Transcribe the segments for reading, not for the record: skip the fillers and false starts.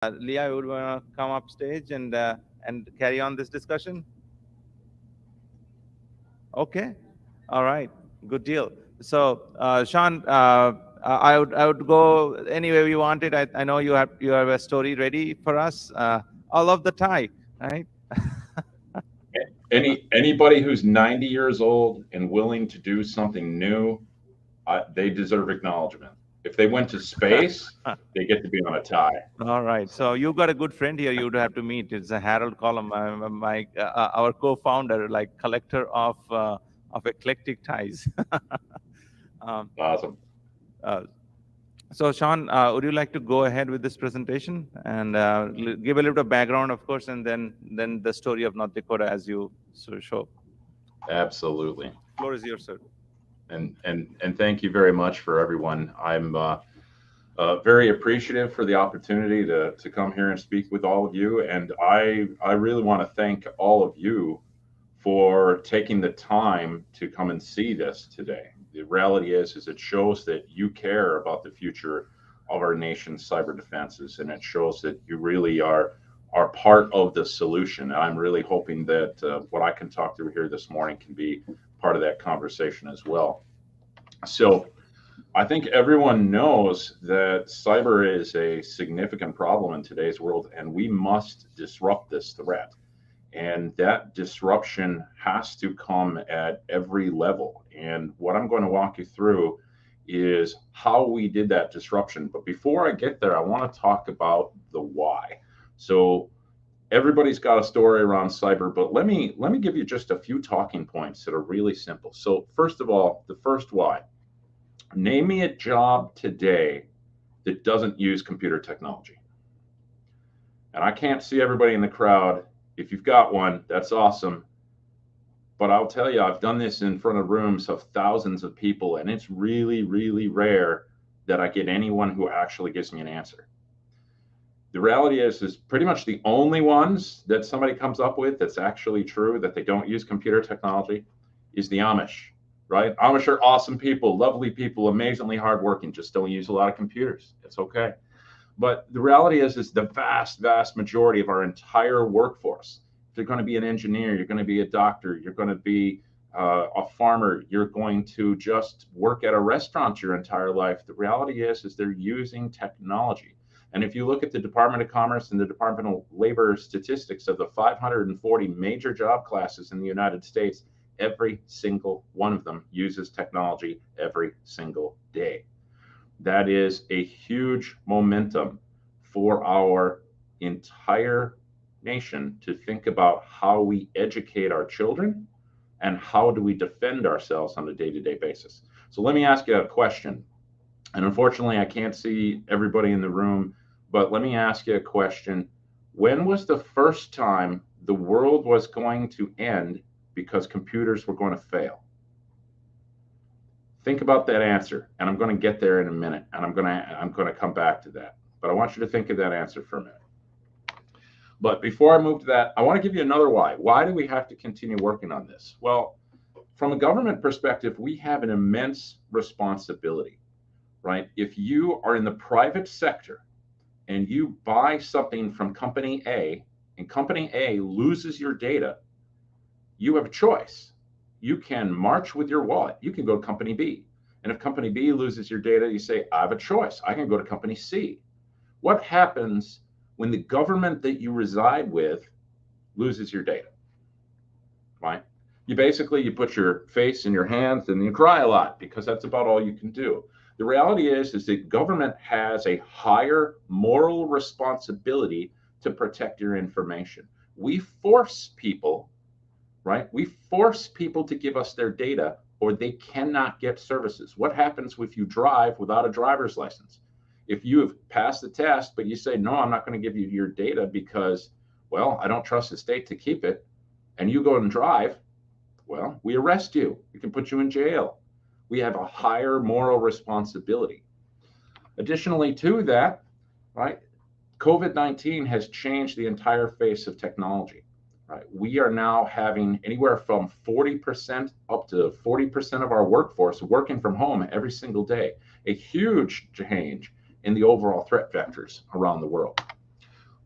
Leah, you would want to come up stage and carry on this discussion? Okay, all right, good deal. So, Sean, I would go anywhere you wanted. I know you have a story ready for us. I love the tie, right? Anybody who's 90 years old and willing to do something new, they deserve acknowledgement. If they went to space, they get to be on a tie. All right. So So you've got a good friend here. You'd have to meet. It's a Harold Column, our co-founder, like collector of eclectic ties. um, awesome. uh, so Sean, would you like to go ahead with this presentation and give a little bit of background, of course, and then the story of North Dakota as you show. Absolutely. Floor is yours, sir. And thank you very much for everyone. I'm very appreciative for the opportunity to come here and speak with all of you. And I really want to thank all of you for taking the time to come and see this today. The reality is it shows that you care about the future of our nation's cyber defenses, and it shows that you really are part of the solution. I'm really hoping that what I can talk through here this morning can be part of that conversation as well. So I think everyone knows that cyber is a significant problem in today's world, and we must disrupt this threat. And that disruption has to come at every level. And what I'm going to walk you through is how we did that disruption. But before I get there, I want to talk about the why. So everybody's got a story around cyber, but let me give you just a few talking points that are really simple. So first of all, the first why. Name me a job today that doesn't use computer technology. And I can't see everybody in the crowd. If you've got one, that's awesome. But I'll tell you, I've done this in front of rooms of thousands of people, and it's really, really rare that I get anyone who actually gives me an answer. The reality is pretty much the only ones that somebody comes up with that's actually true that they don't use computer technology is the Amish, right? Amish are awesome people, lovely people, amazingly hardworking, just don't use a lot of computers. It's okay. But the reality is the vast majority of our entire workforce, if you're going to be an engineer, you're going to be a doctor, you're going to be a farmer, you're going to just work at a restaurant your entire life. The reality is they're using technology. And if you look at the Department of Commerce and the Department of Labor statistics of the 540 major job classes in the United States, every single one of them uses technology every single day. That is a huge momentum for our entire nation to think about how we educate our children and how do we defend ourselves on a day-to-day basis. So let me ask you a question. And unfortunately, I can't see everybody in the room, but let me ask you a question. When was the first time the world was going to end because computers were going to fail? Think about that answer, and I'm going to get there in a minute, and I'm going to come back to that. But I want you to think of that answer for a minute. But before I move to that, I want to give you another why. Why do we have to continue working on this? Well, from a government perspective, we have an immense responsibility, right? If you are in the private sector and you buy something from company A and company A loses your data, you have a choice. You can march with your wallet. You can go to company B. And if company B loses your data, you say, I have a choice. I can go to company C. What happens when the government that you reside with loses your data? Right? You put your face in your hands and you cry a lot because that's about all you can do. The reality is that government has a higher moral responsibility to protect your information. We force people, right? We force people to give us their data or they cannot get services. What happens if you drive without a driver's license? If you have passed the test, but you say, no, I'm not going to give you your data because, well, I don't trust the state to keep it, and you go and drive, well, we arrest you. We can put you in jail. We have a higher moral responsibility. Additionally to that, right, COVID-19 has changed the entire face of technology. Right. We are now having anywhere from 40% up to 40% of our workforce working from home every single day, a huge change in the overall threat vectors around the world.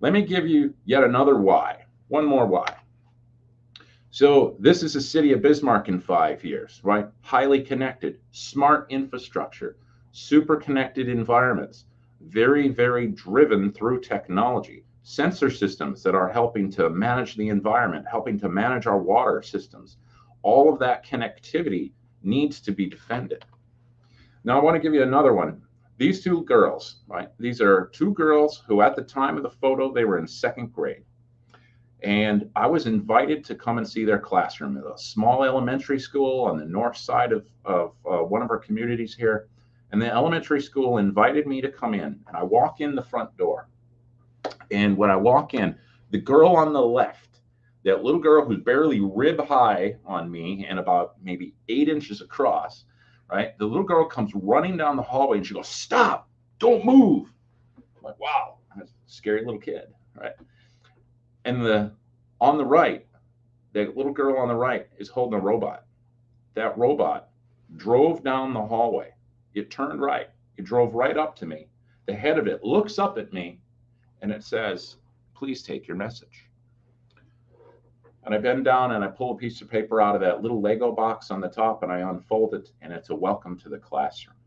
Let me give you yet another why, one more why. So this is the city of Bismarck in 5 years, right? Highly connected, smart infrastructure, super connected environments, very, very driven through technology, sensor systems that are helping to manage the environment, helping to manage our water systems. All of that connectivity needs to be defended. Now, I want to give you another one. These two girls, right? These are two girls who at the time of the photo, they were in 2nd grade. And I was invited to come and see their classroom at a small elementary school on the north side of one of our communities here. And the elementary school invited me to come in. And I walk in the front door. And when I walk in, the girl on the left, that little girl who's barely rib high on me and about maybe 8 inches across, right? The little girl comes running down the hallway and she goes, "Stop, don't move." I'm like, wow, that's a scary little kid, right? And on the right, that little girl on the right is holding a robot. That robot drove down the hallway. It turned right. It drove right up to me. The head of it looks up at me and it says, "Please take your message." And I bend down and I pull a piece of paper out of that little Lego box on the top and I unfold it, and it's a welcome to the classroom.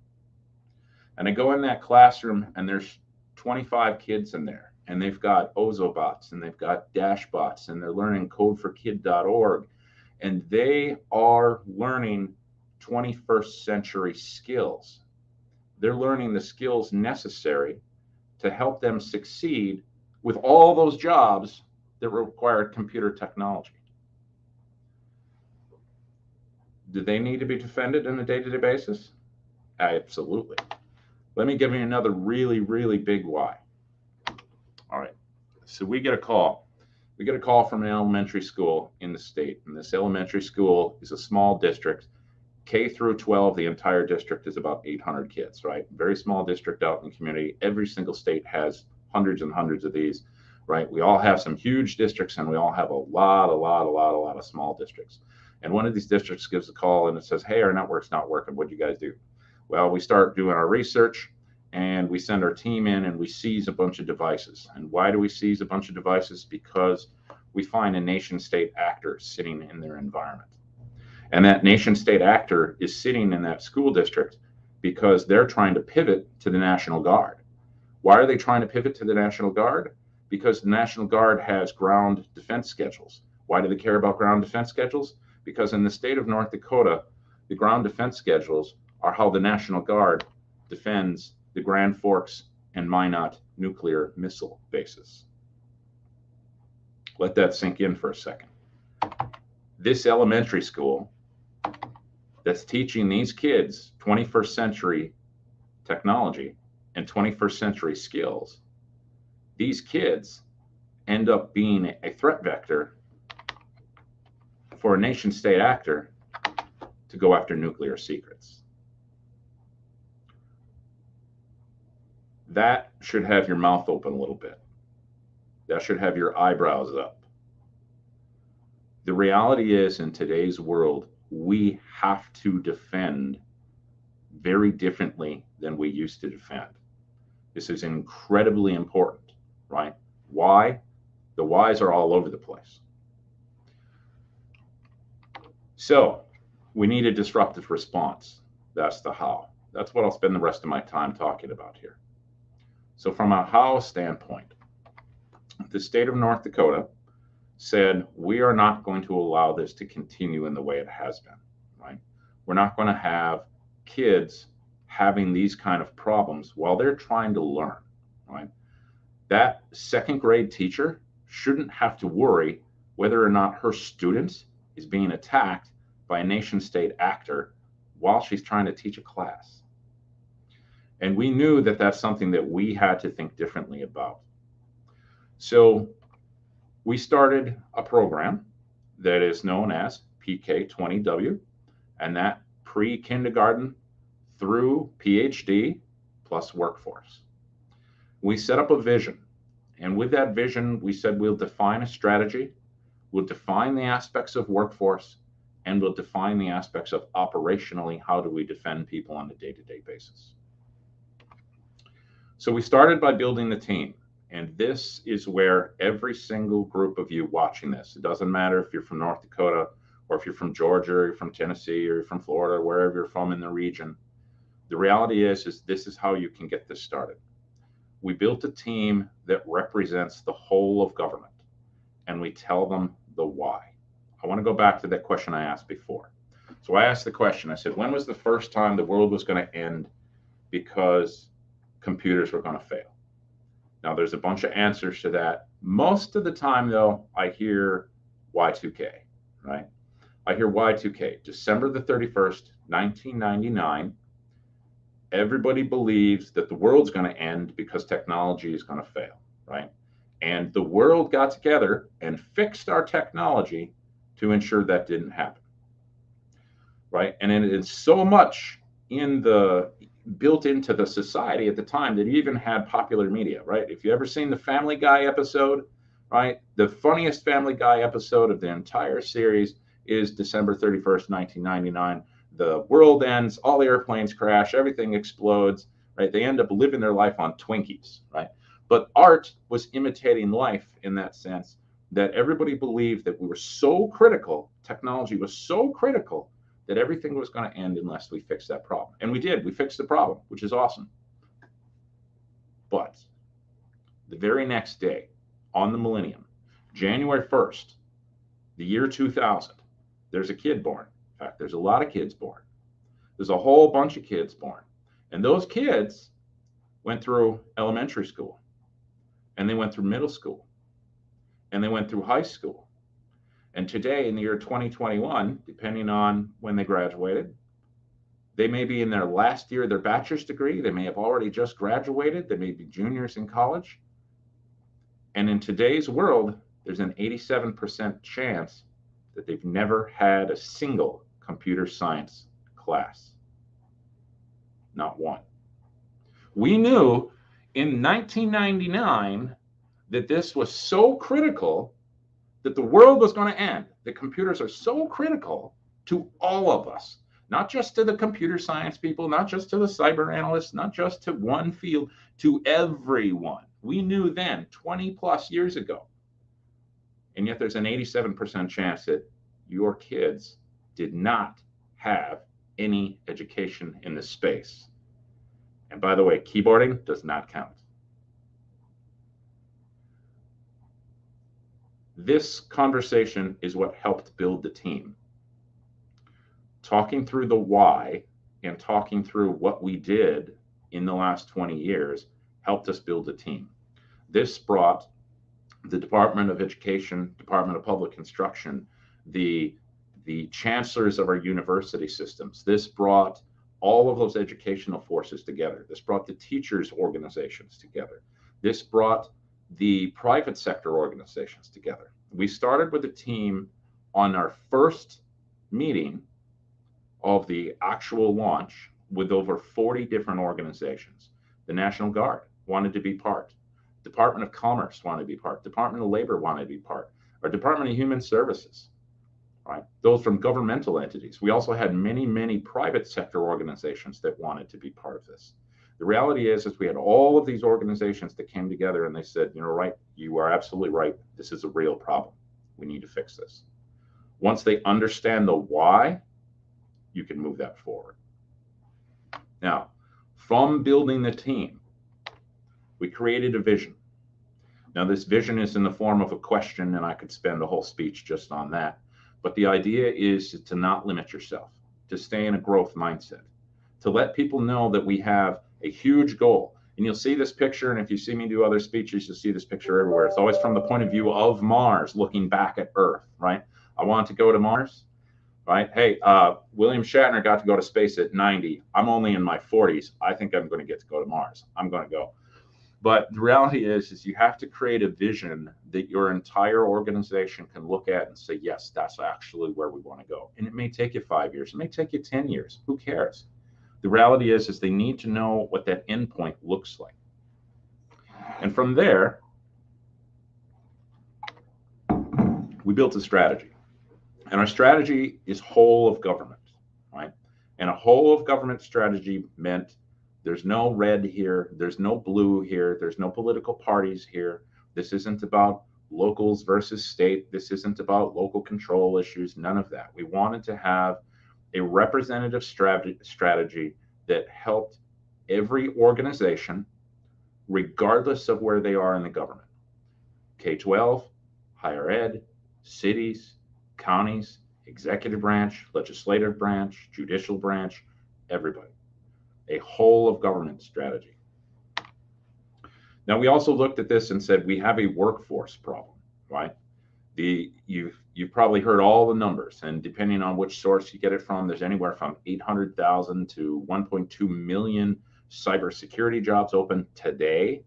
And I go in that classroom and there's 25 kids in there. And they've got Ozobots and they've got Dashbots and they're learning codeforkid.org. And they are learning 21st century skills. They're learning the skills necessary to help them succeed with all those jobs that require computer technology. Do they need to be defended on a day-to-day basis? Absolutely. Let me give you another really, really big why. All right, so we get a call. We get a call from an elementary school in the state, and this elementary school is a small district. K through 12, the entire district is about 800 kids, right? Very small district out in the community. Every single state has hundreds and hundreds of these, right? We all have some huge districts, and we all have a lot of small districts. And one of these districts gives a call, and it says, "Hey, our network's not working. What do you guys do?" Well, we start doing our research. And we send our team in and we seize a bunch of devices. And why do we seize a bunch of devices? Because we find a nation state actor sitting in their environment. And that nation state actor is sitting in that school district because they're trying to pivot to the National Guard. Why are they trying to pivot to the National Guard? Because the National Guard has ground defense schedules. Why do they care about ground defense schedules? Because in the state of North Dakota, the ground defense schedules are how the National Guard defends the Grand Forks and Minot nuclear missile bases. Let that sink in for a second. This elementary school that's teaching these kids 21st century technology and 21st century skills, these kids end up being a threat vector for a nation state actor to go after nuclear secrets. That should have your mouth open a little bit. That should have your eyebrows up. The reality is, in today's world, we have to defend very differently than we used to defend. This is incredibly important, right? Why? The whys are all over the place. So we need a disruptive response. That's the how. That's what I'll spend the rest of my time talking about here. So from a how standpoint, the state of North Dakota said, we are not going to allow this to continue in the way it has been, right? We're not going to have kids having these kind of problems while they're trying to learn, right? That 2nd grade teacher shouldn't have to worry whether or not her student is being attacked by a nation state actor while she's trying to teach a class. And we knew that that's something that we had to think differently about. So we started a program that is known as PK20W, and that pre-kindergarten through PhD plus workforce. We set up a vision, and with that vision, we said we'll define a strategy, we'll define the aspects of workforce, and we'll define the aspects of operationally, how do we defend people on a day-to-day basis. So we started by building the team. And this is where every single group of you watching this, it doesn't matter if you're from North Dakota or if you're from Georgia or you're from Tennessee or you're from Florida, or wherever you're from in the region, the reality is this is how you can get this started. We built a team that represents the whole of government, and we tell them the why. I want to go back to that question I asked before. So I asked the question, I said, when was the first time the world was going to end because computers were going to fail? Now, there's a bunch of answers to that. Most of the time, though, I hear Y2K, right? I hear Y2K, December the 31st, 1999. Everybody believes that the world's going to end because technology is going to fail, right? And the world got together and fixed our technology to ensure that didn't happen, right? And it's so much built into the society at the time that even had popular media, right? If you ever seen the Family Guy episode, right? The funniest Family Guy episode of the entire series is December 31st, 1999. The world ends, all the airplanes crash, everything explodes, right? They end up living their life on Twinkies, right? But art was imitating life in that sense, that everybody believed that we were so critical, technology was so critical, that everything was going to end unless we fixed that problem. And we did. We fixed the problem, which is awesome. But the very next day, on the millennium, January 1st, the year 2000, there's a kid born. In fact, there's a lot of kids born. There's a whole bunch of kids born. And those kids went through elementary school, and they went through middle school, and they went through high school. And today, in the year 2021, depending on when they graduated, they may be in their last year of their bachelor's degree. They may have already just graduated. They may be juniors in college. And in today's world, there's an 87% chance that they've never had a single computer science class. Not one. We knew in 1999 that this was so critical that the world was going to end. The computers are so critical to all of us, not just to the computer science people, not just to the cyber analysts, not just to one field, to everyone. We knew then, 20 plus years ago. And yet there's an 87% chance that your kids did not have any education in this space. And by the way, keyboarding does not count. This conversation is what helped build the team. Talking through the why and talking through what we did in the last 20 years helped us build a team. This brought the Department of Education, Department of Public Instruction, the chancellors of our university systems. This brought all of those educational forces together. This brought the teachers' organizations together. This brought the private sector organizations together. We started with a team on our first meeting of the actual launch with over 40 different organizations. The National Guard wanted to be part. Department of Commerce wanted to be part. Department of Labor wanted to be part. Our Department of Human Services, right? Those from governmental entities. We also had many, many private sector organizations that wanted to be part of this. The reality is we had all of these organizations that came together and they said, you know, right, you are absolutely right. This is a real problem. We need to fix this. Once they understand the why, you can move that forward. Now, from building the team, we created a vision. Now, this vision is in the form of a question, and I could spend the whole speech just on that. But the idea is to not limit yourself, to stay in a growth mindset, to let people know that we have a huge goal. And you'll see this picture, and if you see me do other speeches, you'll see this picture everywhere. It's always from the point of view of Mars, looking back at Earth, right? I want to go to Mars, right? Hey, William Shatner got to go to space at 90. I'm only in my 40s. I think I'm going to get to go to Mars. I'm going to go. But the reality is you have to create a vision that your entire organization can look at and say, yes, that's actually where we want to go. And it may take you 5 years. It may take you 10 years. Who cares? The reality is they need to know what that endpoint looks like. And from there, we built a strategy. And our strategy is whole of government, right? And a whole of government strategy meant There's no red here. There's no blue here. There's no political parties here. This isn't about locals versus state. This isn't about local control issues. None of that. We wanted to have a representative strategy that helped every organization, regardless of where they are in the government. K-12, higher ed, cities, counties, executive branch, legislative branch, judicial branch, everybody. A whole of government strategy. Now, we also looked at this and said we have a workforce problem, right? You've probably heard all the numbers, and depending on which source you get it from, there's anywhere from 800,000 to 1.2 million cybersecurity jobs open today.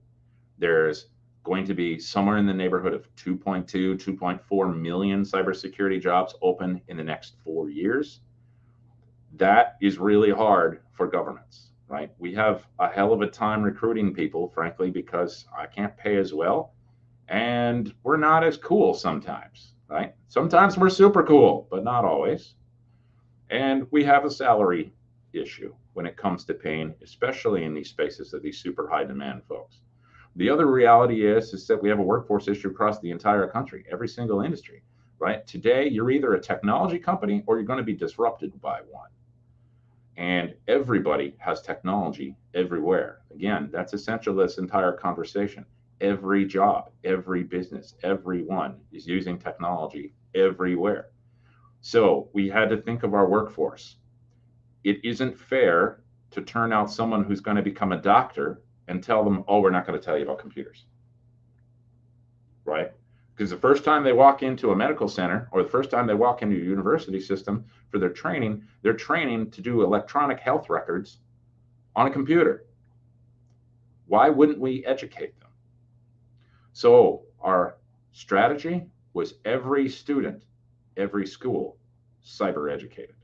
There's going to be somewhere in the neighborhood of 2.2, 2.4 million cybersecurity jobs open in the next 4 years. That is really hard for governments, right? We have a hell of a time recruiting people, frankly, because I can't pay as well. And we're not as cool sometimes, right? Sometimes we're super cool, but not always. And we have a salary issue when it comes to paying, especially in these spaces of these super high demand folks. The other reality is that we have a workforce issue across the entire country, every single industry, right? Today, you're either a technology company or you're going to be disrupted by one. And everybody has technology everywhere. Again, that's essential to this entire conversation. Every job, every business, everyone is using technology everywhere. So we had to think of our workforce. It isn't fair to turn out someone who's going to become a doctor and tell them, oh, we're not going to tell you about computers, right? Because the first time they walk into a medical center or the first time they walk into a university system for their training, they're training to do electronic health records on a computer. Why wouldn't we educate them? So our strategy was every student, every school, cyber educated.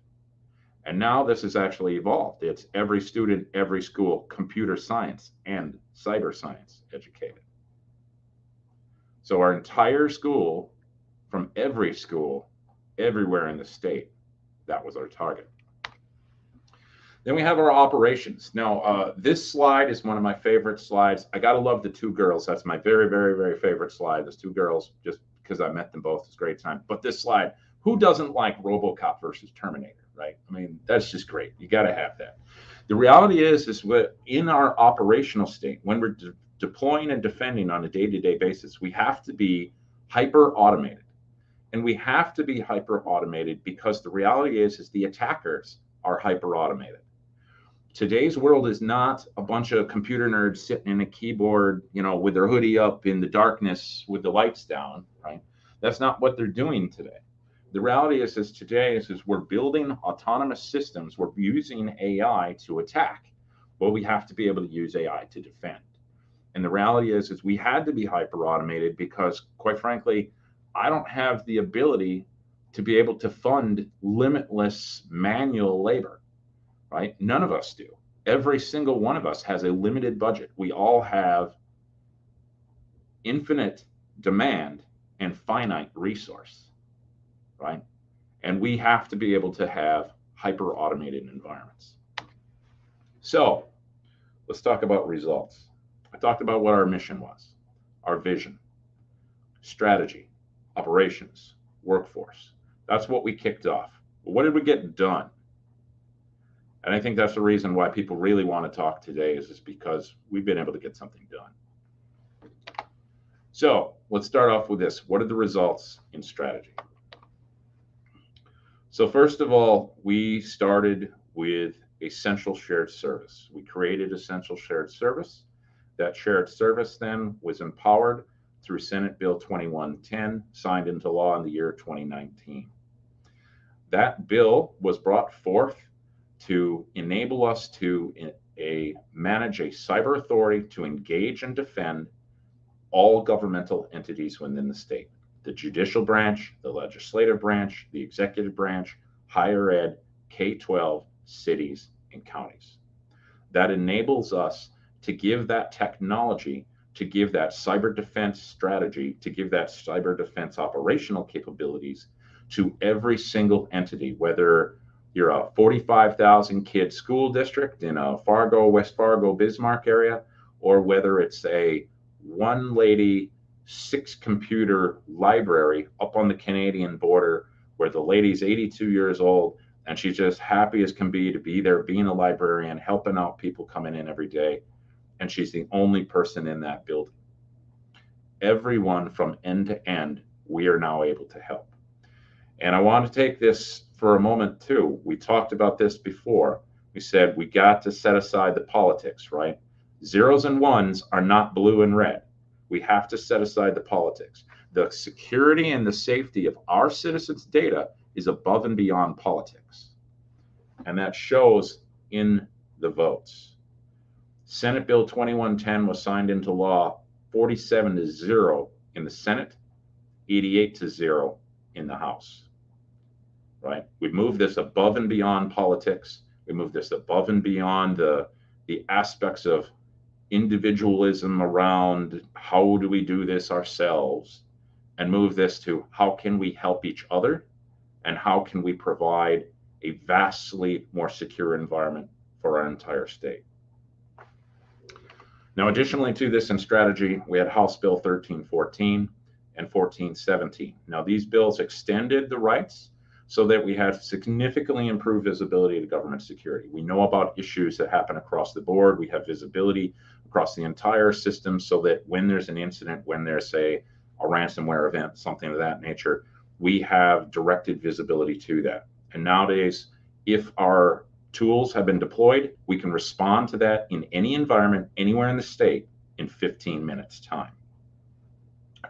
And now this has actually evolved. It's every student, every school, computer science and cyber science educated. So our entire school, from every school, everywhere in the state, that was our target. Then we have our operations. Now, this slide is one of my favorite slides. I gotta love the two girls. That's my very, very, very favorite slide. Those two girls, just because I met them both, it's a great time. But this slide, who doesn't like RoboCop versus Terminator, right? I mean, that's just great. You gotta have that. The reality is what in our operational state, when we're deploying and defending on a day-to-day basis, we have to be hyper automated. And we have to be hyper automated because the reality is the attackers are hyper automated. Today's world is not a bunch of computer nerds sitting in a keyboard, with their hoodie up in the darkness with the lights down, right? That's not what they're doing today. The reality is today is we're building autonomous systems. We're using AI to attack. Well, we have to be able to use AI to defend. And the reality is we had to be hyper automated because, quite frankly, I don't have the ability to be able to fund limitless manual labor, right? None of us do. Every single one of us has a limited budget. We all have infinite demand and finite resource, right? And we have to be able to have hyper automated environments. So let's talk about results. I talked about what our mission was, our vision, strategy, operations, workforce. That's what we kicked off. But what did we get done? And I think that's the reason why people really want to talk today is because we've been able to get something done. So let's start off with this. What are the results in strategy? So first of all, we started with a central shared service. We created a central shared service. That shared service then was empowered through Senate Bill 2110, signed into law in the year 2019. That bill was brought forth to enable us to manage a cyber authority to engage and defend all governmental entities within the state. The judicial branch, the legislative branch, the executive branch, higher ed, K-12, cities, and counties. That enables us to give that technology, to give that cyber defense strategy, to give that cyber defense operational capabilities to every single entity, whether you're a 45,000 kid school district in a Fargo, West Fargo, Bismarck area, or whether it's a one lady, 6 computer library up on the Canadian border where the lady's 82 years old and she's just happy as can be to be there, being a librarian, helping out people coming in every day. And she's the only person in that building. Everyone from end to end, we are now able to help. And I want to take this for a moment too. We talked about this before. We said we got to set aside the politics, right? Zeros and ones are not blue and red. We have to set aside the politics. The security and the safety of our citizens' data is above and beyond politics. And that shows in the votes. Senate Bill 2110 was signed into law 47-0 in the Senate, 88-0 in the House. Right? We moved this above and beyond politics. We moved this above and beyond the aspects of individualism around how do we do this ourselves, and move this to how can we help each other and how can we provide a vastly more secure environment for our entire state. Now, additionally to this in strategy, we had House Bill 1314 and 1417. Now, these bills extended the rights so that we had significantly improved visibility to government security. We know about issues that happen across the board. We have visibility across the entire system so that when there's an incident, when there's a ransomware event, something of that nature, we have directed visibility to that. And nowadays, if our tools have been deployed, we can respond to that in any environment, anywhere in the state, in 15 minutes time.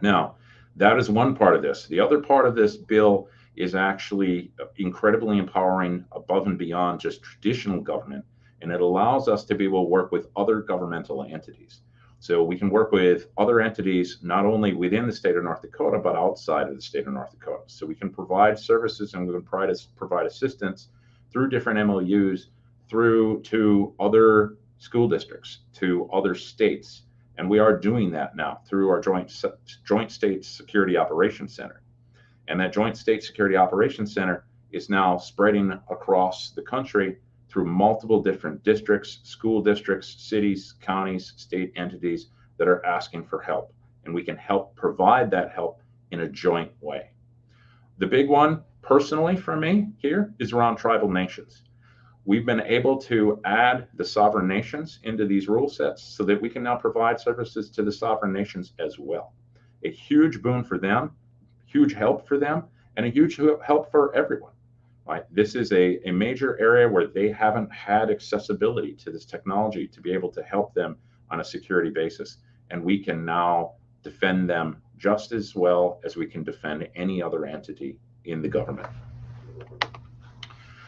Now, that is one part of this. The other part of this bill is actually incredibly empowering above and beyond just traditional government. And it allows us to be able to work with other governmental entities. So we can work with other entities, not only within the state of North Dakota, but outside of the state of North Dakota. So we can provide services and we can provide assistance through different MOUs, through to other school districts, to other states. And we are doing that now through our Joint State Security Operations Center. And that Joint State Security Operations Center is now spreading across the country through multiple different districts, school districts, cities, counties, state entities that are asking for help. And we can help provide that help in a joint way. The big one, personally for me here, is around tribal nations. We've been able to add the sovereign nations into these rule sets so that we can now provide services to the sovereign nations as well. A huge boon for them, huge help for them, and a huge help for everyone. Right? This is a major area where they haven't had accessibility to this technology to be able to help them on a security basis. And we can now defend them just as well as we can defend any other entity in the government.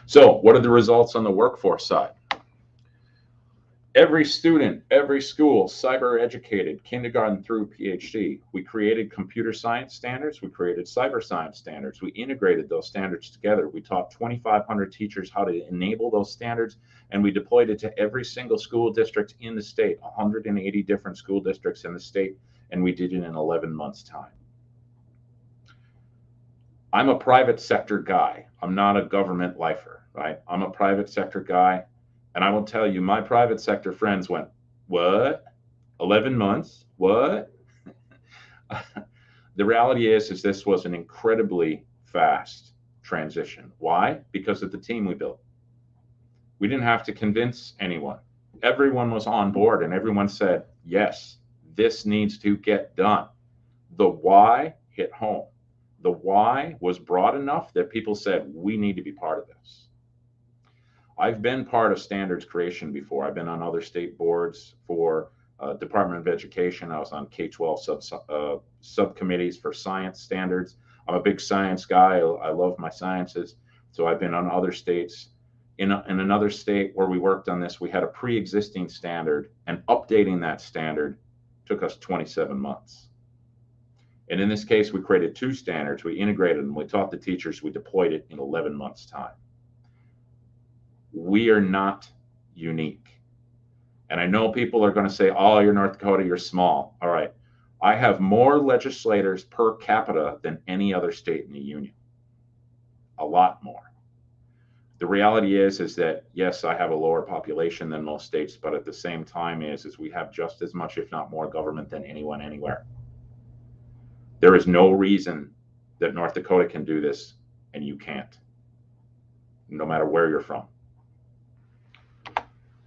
So what are the results on the workforce side? Every student, every school, cyber educated, kindergarten through PhD. We created computer science standards. We created cyber science standards. We integrated those standards together. We taught 2,500 teachers how to enable those standards, and we deployed it to every single school district in the state, 180 different school districts in the state, and we did it in 11 months' time. I'm a private sector guy. I'm not a government lifer, right? I'm a private sector guy. And I will tell you, my private sector friends went, what? 11 months? What? The reality is this was an incredibly fast transition. Why? Because of the team we built. We didn't have to convince anyone. Everyone was on board and everyone said, yes, this needs to get done. The why hit home. The why was broad enough that people said, we need to be part of this. I've been part of standards creation before. I've been on other state boards for Department of Education. I was on K-12 subcommittees for science standards. I'm a big science guy. I love my sciences. So I've been on other states. In another state where we worked on this, we had a pre-existing standard, and updating that standard took us 27 months. And in this case, we created 2 standards. We integrated them. We taught the teachers. We deployed it in 11 months' time. We are not unique. And I know people are going to say, oh, you're North Dakota, you're small. All right. I have more legislators per capita than any other state in the union. A lot more. The reality is that yes, I have a lower population than most states, but at the same time is we have just as much, if not more, government than anyone anywhere. There is no reason that North Dakota can do this and you can't, no matter where you're from.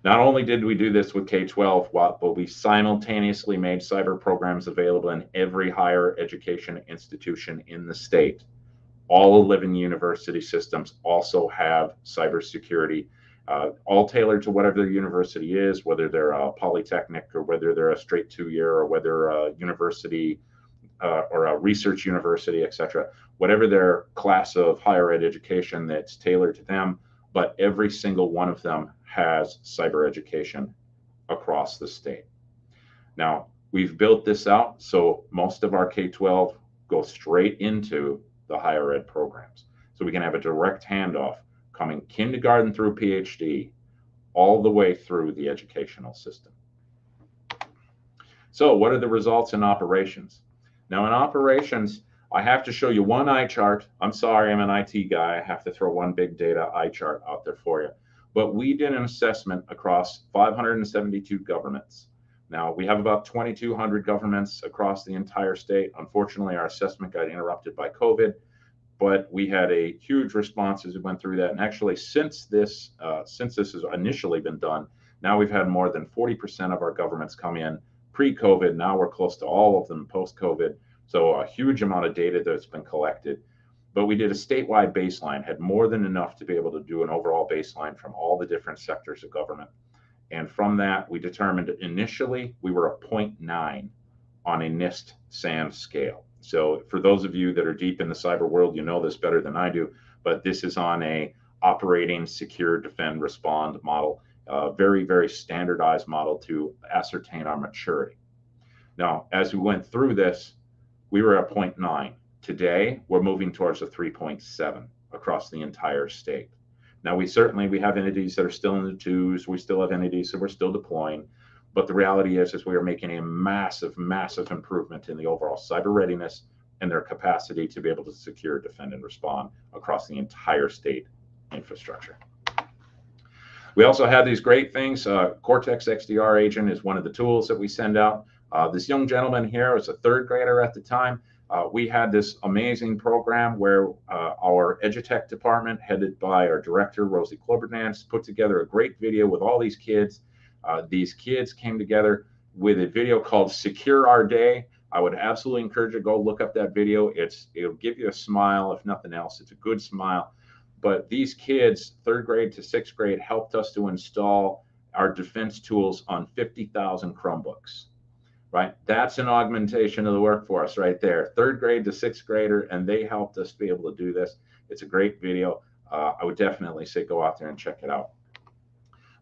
Not only did we do this with K-12, but we simultaneously made cyber programs available in every higher education institution in the state. All 11 university systems also have cybersecurity, all tailored to whatever their university is, whether they're a polytechnic or whether they're a straight 2-year or whether a university or a research university, etc. Whatever their class of higher ed education, that's tailored to them. But every single one of them has cyber education across the state. Now, we've built this out so most of our K-12 go straight into the higher ed programs. So we can have a direct handoff coming kindergarten through PhD, all the way through the educational system. So what are the results in operations? Now in operations, I have to show you one eye chart. I'm sorry, I'm an IT guy. I have to throw one big data eye chart out there for you. But we did an assessment across 572 governments. Now, we have about 2,200 governments across the entire state. Unfortunately, our assessment got interrupted by COVID, but we had a huge response as we went through that. And actually, since this has initially been done, now we've had more than 40% of our governments come in pre-COVID. Now we're close to all of them post-COVID. So a huge amount of data that's been collected. But we did a statewide baseline, had more than enough to be able to do an overall baseline from all the different sectors of government. And from that, we determined initially we were a 0.9 on a NIST SANS scale. So for those of you that are deep in the cyber world, you know this better than I do, but this is on a operating, secure, defend, respond model, very, very standardized model to ascertain our maturity. Now, as we went through this, we were at 0.9. Today, we're moving towards a 3.7 across the entire state. Now, we have entities that are still in the 2s. We still have entities that we're still deploying. But the reality is we are making a massive, massive improvement in the overall cyber readiness and their capacity to be able to secure, defend, and respond across the entire state infrastructure. We also have these great things. Cortex XDR Agent is one of the tools that we send out. This young gentleman here was a 3rd grader at the time. We had this amazing program where our edutech department, headed by our director, Rosie Kloberdanz, put together a great video with all these kids. These kids came together with a video called Secure Our Day. I would absolutely encourage you to go look up that video. It'll give you a smile, if nothing else. It's a good smile. But these kids, 3rd grade to 6th grade, helped us to install our defense tools on 50,000 Chromebooks. Right? That's an augmentation of the workforce right there. 3rd grade to 6th grader, and they helped us be able to do this. It's a great video. I would definitely say go out there and check it out.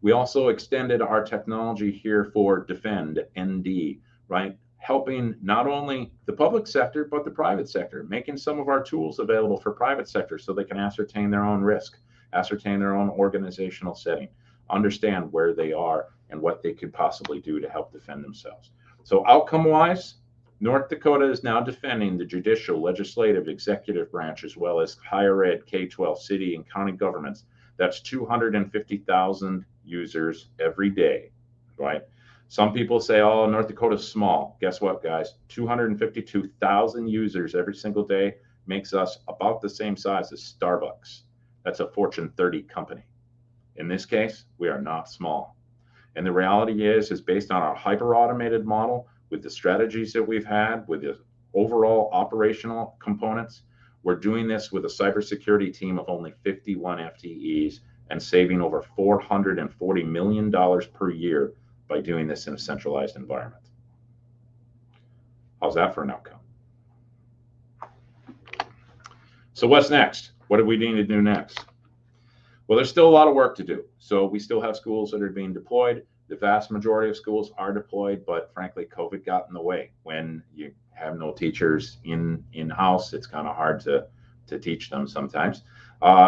We also extended our technology here for Defend, ND, right? Helping not only the public sector, but the private sector, making some of our tools available for private sector so they can ascertain their own risk, ascertain their own organizational setting, understand where they are and what they could possibly do to help defend themselves. So outcome-wise, North Dakota is now defending the judicial, legislative, executive branch, as well as higher ed, K-12, city, and county governments. That's 250,000 users every day, right? Some people say, oh, North Dakota's small. Guess what, guys? 252,000 users every single day makes us about the same size as Starbucks. That's a Fortune 30 company. In this case, we are not small. And the reality is based on our hyper-automated model, with the strategies that we've had, with the overall operational components, we're doing this with a cybersecurity team of only 51 FTEs and saving over $440 million per year by doing this in a centralized environment. How's that for an outcome? So what's next? What do we need to do next? Well, there's still a lot of work to do. So we still have schools that are being deployed. The vast majority of schools are deployed, but frankly, COVID got in the way. When you have no teachers in-house, it's kind of hard to teach them sometimes.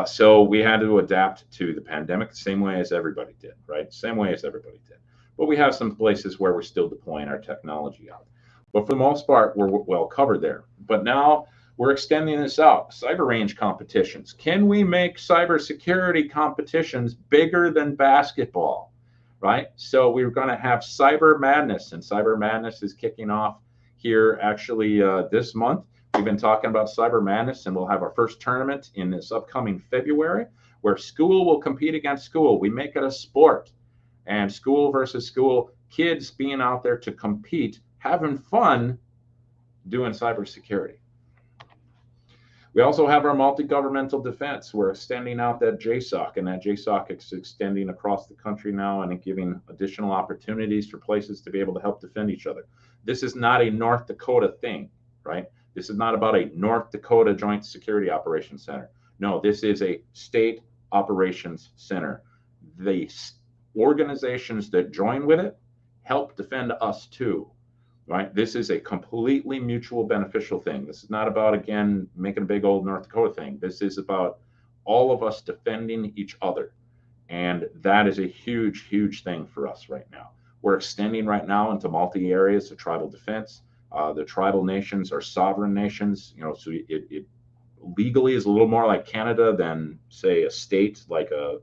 So we had to adapt to the pandemic the same way as everybody did, right? Same way as everybody did. But we have some places where we're still deploying our technology out. But for the most part, we're well covered there. But now We're extending this out. Cyber range competitions. Can we make cybersecurity competitions bigger than basketball? Right? So we're going to have Cyber Madness, and Cyber Madness is kicking off here actually this month. We've been talking about Cyber Madness, and we'll have our first tournament in this upcoming February, where school will compete against school. We make it a sport, and school versus school, kids being out there to compete, having fun doing cybersecurity. We also have our multi-governmental defense. We're extending out that JSOC, and that JSOC is extending across the country now and giving additional opportunities for places to be able to help defend each other. This is not a North Dakota thing, right? This is not about a North Dakota Joint Security Operations Center. No, this is a state operations center. The organizations that join with it help defend us too. Right? This is a completely mutual beneficial thing. This is not about, again, making a big old North Dakota thing. This is about all of us defending each other. And that is a huge, huge thing for us right now. We're extending right now into multi areas of tribal defense. The tribal nations are sovereign nations. You know, so it legally is a little more like Canada than, say, a state like a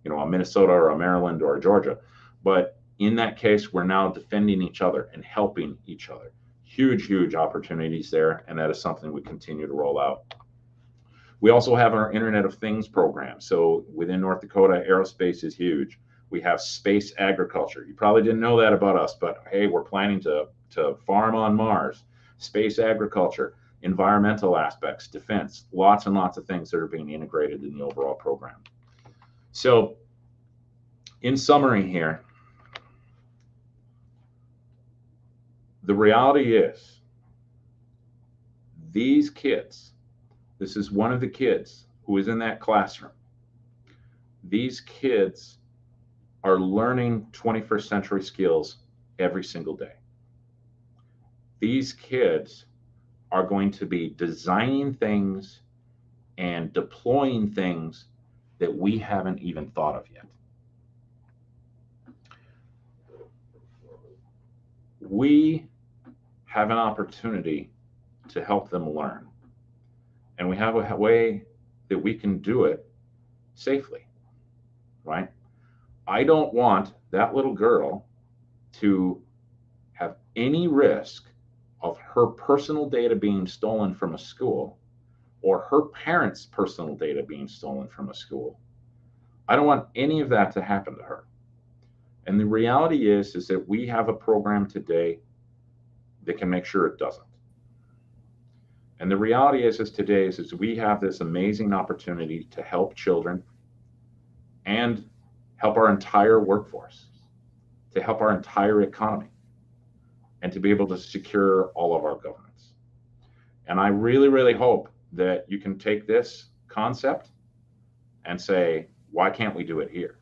Minnesota or a Maryland or a Georgia. But in that case, we're now defending each other and helping each other. Huge, huge opportunities there, and that is something we continue to roll out. We also have our Internet of Things program. So within North Dakota, aerospace is huge. We have space agriculture. You probably didn't know that about us, but hey, we're planning to farm on Mars. Space agriculture, environmental aspects, defense, lots and lots of things that are being integrated in the overall program. So in summary here, the reality is these kids, this is one of the kids who is in that classroom. These kids are learning 21st century skills every single day. These kids are going to be designing things and deploying things that we haven't even thought of yet. We have an opportunity to help them learn. And we have a way that we can do it safely, right? I don't want that little girl to have any risk of her personal data being stolen from a school or her parents' personal data being stolen from a school. I don't want any of that to happen to her. And the reality is that we have a program today that can make sure it doesn't. And the reality is today is we have this amazing opportunity to help children and help our entire workforce, to help our entire economy, and to be able to secure all of our governments. And I really, really hope that you can take this concept and say, why can't we do it here?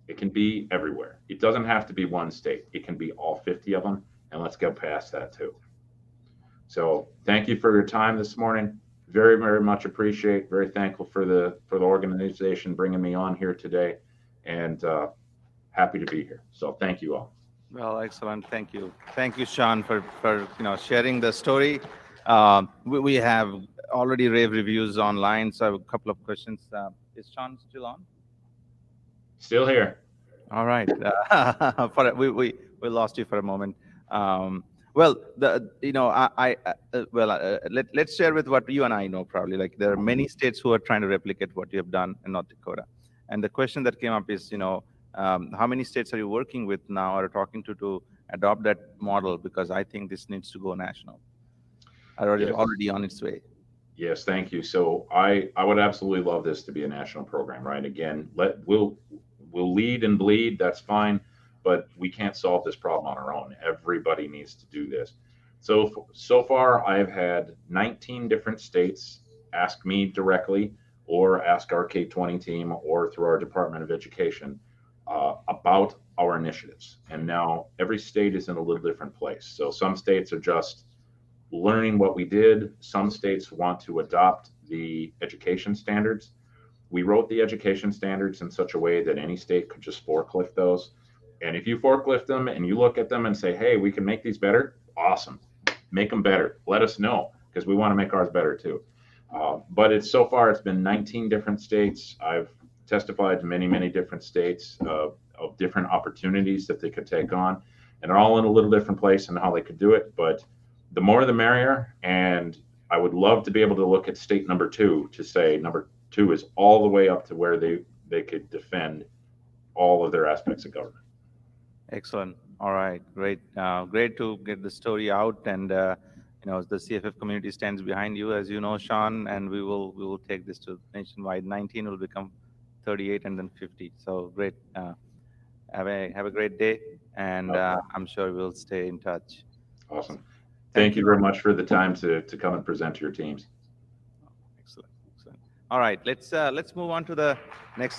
It can be everywhere. It doesn't have to be one state. It can be all 50 of them. And let's go past that too. So thank you for your time this morning. Very, very much appreciate. Very thankful for the organization bringing me on here today, and happy to be here. So thank you all. Well, excellent. Thank you, Sean, for sharing the story. We have already rave reviews online, so I have a couple of questions. Is Sean still on? Still here. All right. We lost you for a moment. Let's share with what you and I know probably. Like there are many states who are trying to replicate what you have done in North Dakota. And the question that came up is, how many states are you working with now or talking to adopt that model? Because I think this needs to go national. Already on its way. Yes, thank you. So I would absolutely love this to be a national program, right? Again, we'll lead and bleed, that's fine, but we can't solve this problem on our own. Everybody needs to do this. So far, I've had 19 different states ask me directly or ask our K-20 team or through our Department of Education about our initiatives. And now every state is in a little different place. So some states are just learning what we did. Some states want to adopt the education standards. We wrote the education standards in such a way that any state could just forklift those. And if you forklift them and you look at them and say, hey, we can make these better, awesome. Make them better. Let us know. because we want to make ours better too. But so far it's been 19 different states. I've testified to many different states of different opportunities that they could take on, and they're all in a little different place and how they could do it. But the more the merrier, and I would love to be able to look at state number 2 to say number 2 is all the way up to where they could defend all of their aspects of government. Excellent. All right, great. Great to get the story out, and the CFF community stands behind you, as you know, Sean, and we will take this to nationwide. 19 will become 38 and then 50. So great. Have a great day, and I'm sure we'll stay in touch. Awesome. Thank you very much for the time to come and present to your teams. Excellent. Excellent. All right, let's move on to the next